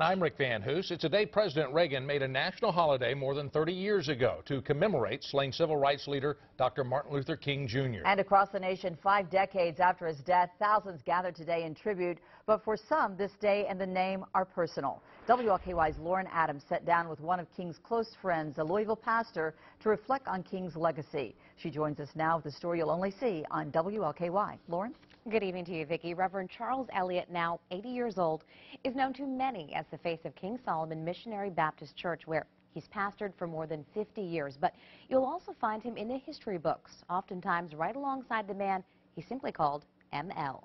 And I'm Rick Van Hoos. It's a day President Reagan made a national holiday more than 30 years ago to commemorate slain civil rights leader Dr. Martin Luther King Jr. And across the nation, 5 decades after his death, thousands gathered today in tribute. But for some, this day and the name are personal. WLKY's Lauren Adams sat down with one of King's close friends, a Louisville pastor, to reflect on King's legacy. She joins us now with the story you'll only see on WLKY. Lauren? Good evening to you, Vicki. Reverend Charles Elliott, now 80 years old, is known to many as the face of King Solomon Missionary Baptist Church, where he's pastored for more than 50 years. But you'll also find him in the history books, oftentimes right alongside the man he simply called ML.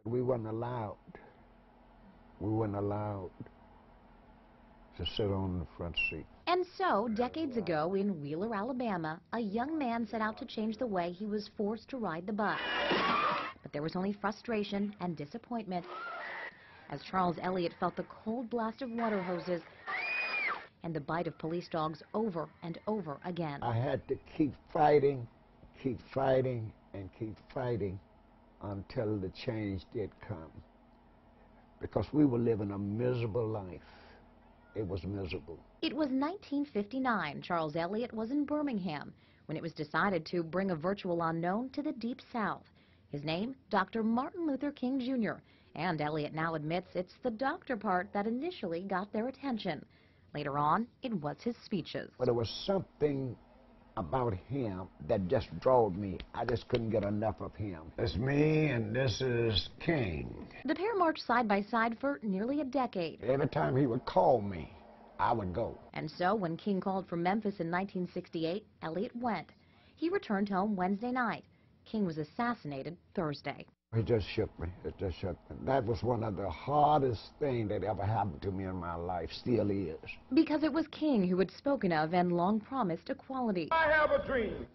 We weren't allowed to sit on the front seat. And so, decades ago in Wheeler, Alabama, a young man set out to change the way he was forced to ride the bus. But there was only frustration and disappointment as Charles Elliott felt the cold blast of water hoses and the bite of police dogs over and over again. I had to keep fighting, and keep fighting until the change did come. Because we were living a miserable life. It was miserable. It was 1959. Charles Elliott was in Birmingham when it was decided to bring a virtual unknown to the Deep South. His name, Dr. Martin Luther King Jr. And Elliott now admits it's the doctor part that initially got their attention. Later on, it was his speeches. But there was something about him that just drove me. I just couldn't get enough of him. It's me and this is King. The pair marched side by side for nearly a decade. Every time he would call me, I would go. And so when King called from Memphis in 1968, Elliott went. He returned home Wednesday night. King was assassinated Thursday. It just shook me. It just shook me. That was one of the hardest things that ever happened to me in my life, still is. Because it was King who had spoken of and long promised equality. I have a dream.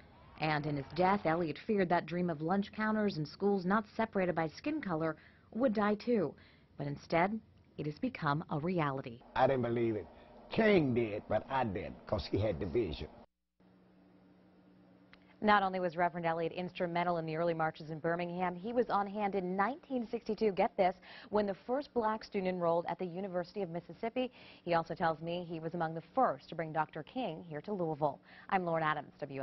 And in his death, Elliott feared that dream of lunch counters and schools not separated by skin color would die too. But instead, it has become a reality. I didn't believe it. King did, but I did, because he had the vision. Not only was Reverend Elliott instrumental in the early marches in Birmingham, he was on hand in 1962, get this, when the first black student enrolled at the University of Mississippi. He also tells me he was among the first to bring Dr. King here to Louisville. I'm Lauren Adams, WL.